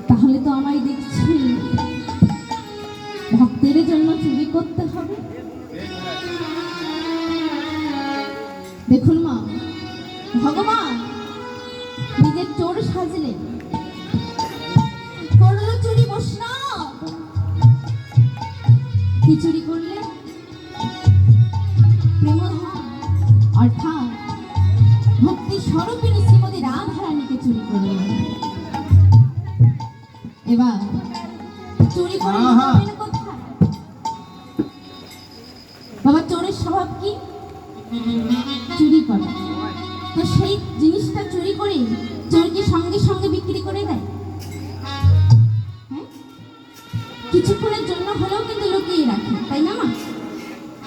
তাহলে তো আমায় দেখছি ভক্তের জন্য চুরি করতে হবে। দেখুন মা, ভগবান নিজের চোর সাজলেন, করল চুরি বৈষ্ণব। কি চুরি করলে? প্রেমধন অর্থাৎ ভক্তি স্বরূপিণী শ্রীমতী রাধারানীকে চুরি করলেন। এবার চুরি করে কোথায়? বাবা, চোরের স্বভাব কি? চুরি করা। তো সেই জিনিসটা চুরি করে চোর কি সঙ্গে সঙ্গে বিক্রি করে দেয়? হ্যাঁ, কিছুক্ষণের জন্য হলেও কিন্তু লুকিয়ে রাখে, তাই না মা?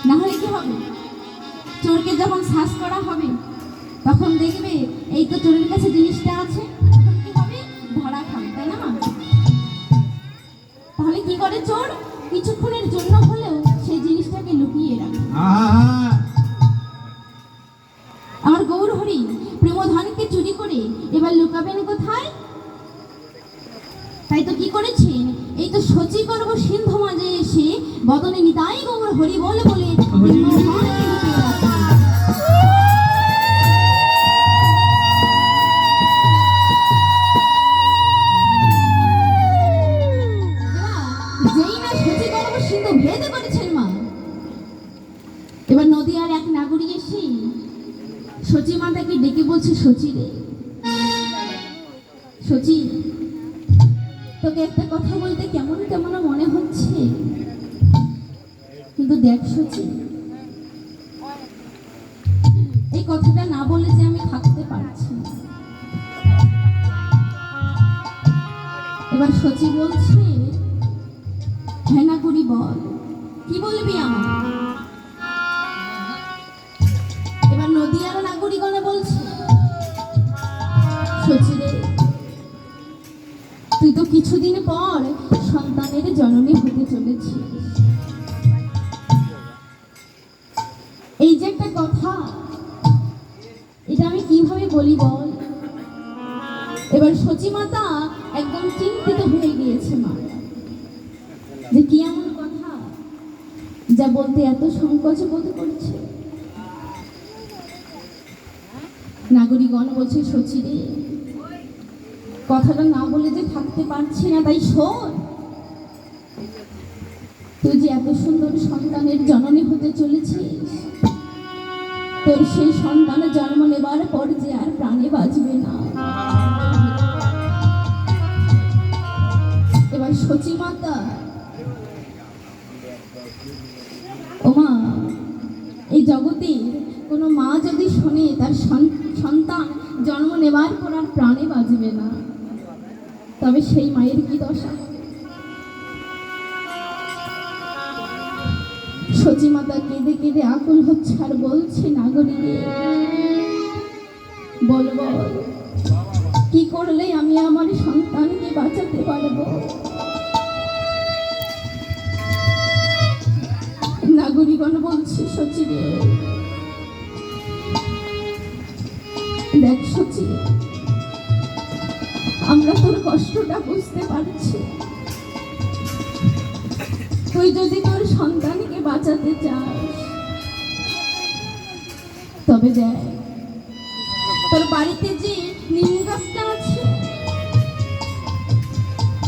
না হলে কি হবে? চোরকে যখন শ্বাস করা হবে তখন দেখবে এই তো চোরের কাছে জিনিসটা আছে, তখন কি হবে? ধরা খাবে, তাই না মা? তাহলে কি করে চোর? কিছুক্ষণের জন্য হলেও সেই জিনিসটাকে লুকিয়ে রাখে। আমার গৌর হরি প্রেমধনকে চুরি করে এবার লুকাবেন কোথায়? তাই তো কি করেছেন, এই তো সচি করব সিন্ধু মাঝে এসে বদনে নিতাই গৌর হরি বলে বলে প্রেমধনকে লুকিয়ে রাখেন। যেই না সচি করব সিন্ধু ভেদ করেছেন মা, এবার নদীয়ার এক নাগরিক এসে সচি মাতাকে ডেকে বলছে, সচি রে, সচি, তোকে একটা কথা বলতে কেমন কেমন মনে হচ্ছে, কিন্তু দেখ সচি, এই কথাটা না বলে যে আমি থাকতে পারছি না। এবার সচি বলছে, হ্যাঁ না করি বল, কি বলবি আমার? এবার নদীয়ার নাগরিকগণ বলছে, সচি রে, তুই তো কিছুদিন পর সন্তানের জননী হতে চলেছিস। এই যে একটা কথা, এটা আমি কিভাবে বলি বল? এবার সচি মাতা একদম চিন্তিত হয়ে গিয়েছে মা, যে কি এমন কথা যা বলতে এত সংকোচ বোধ করছে। নাগরিকগণ বলছে, সচি রে, কথাটা না বলে যে থাকতে পারছি না, তাই শোন, তুই যে এত সুন্দর সন্তানের জননী হতে চলেছিস, তোর সেই সন্তানের জন্ম নেবার পর যে আর প্রাণে বাঁচবে না। এবার সচি মাতা, ও মা, এই জগতে কোনো মা যদি শোনে তার সন্তান জন্ম নেবার পর আর প্রাণে বাঁচবে না, তবে সেই মায়ের কি দশা? সচি মাতা কেঁদে কেঁদে আকুল হচ্ছে আর বলছে, নাগরী, বল বল, কি করলে আমি আমার সন্তানকে বাঁচাতে পারবো? নাগরিকগণ বলছে, সচি রে, দেখ সচি, আমরা তোর কষ্টটা বুঝতে পারছি। তুই যদি তোর সন্তানকে বাঁচাতে চাস, তবে দেখ, তোর বাড়িতে যে নিম গাছটা আছে,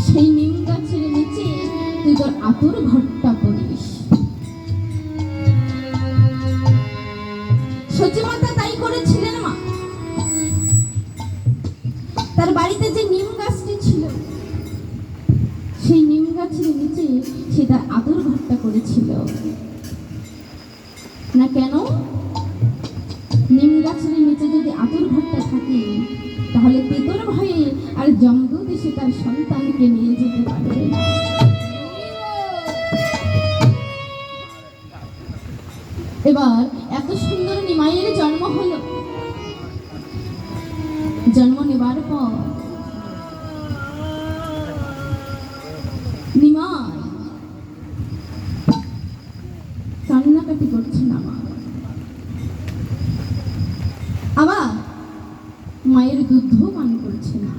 সেই নিম গাছের নিচে তুই তোর আতুর ঘরটা করিস। সচি মাতা তাই করেছিলেন মা। তার বাড়িতে যে নিম গাছটি ছিল, সেই নিম গাছের নিচে সে তার আদর ঘরটা করেছিল না। কেন? নিম গাছের নিচে যদি আদর ঘরটা থাকে, তাহলে তেতর ভয়ে আর যমদূত এসে তার সন্তানকে নিয়ে যেতে পারবে না। এবার এত সুন্দর নিমাইয়ের জন্ম হলো। জন্ম নেবার পর নিমাই কান্নাকাটি করছে না মা। আবার মায়ের দুধ পান করছে না।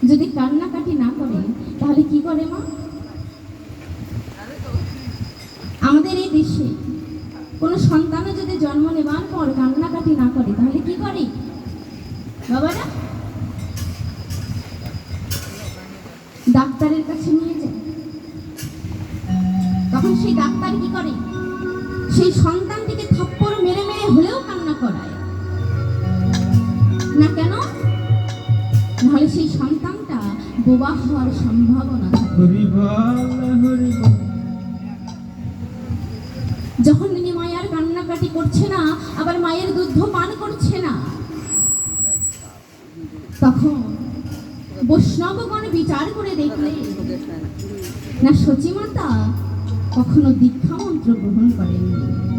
যদি কান্নাকাটি না করে তাহলে কি করে মা? আমাদের এই দেশে কোনো সন্তানও যদি জন্ম নেবার পর কান্নাকাটি না করে তাহলে কি করে বাবারা? ডাক্তারের কাছে নিয়ে যায়। তখন সেই ডাক্তার কি করে? সেই সন্তানটিকে থাপ্পড় মেরে মেরে হলেও কান্না করায় না। কেন? নাহলে সেই সন্তানটা বোবা হওয়ার সম্ভাবনা থাকে। যখন তিনি মায়ের কান্নাকাটি করছে না, আবার মায়ের দুধ পান করছে না, তখন বৈষ্ণবগণ বিচার করে দেখলে না সচিমাতা কখনো দীক্ষা মন্ত্র গ্রহণ করেননি।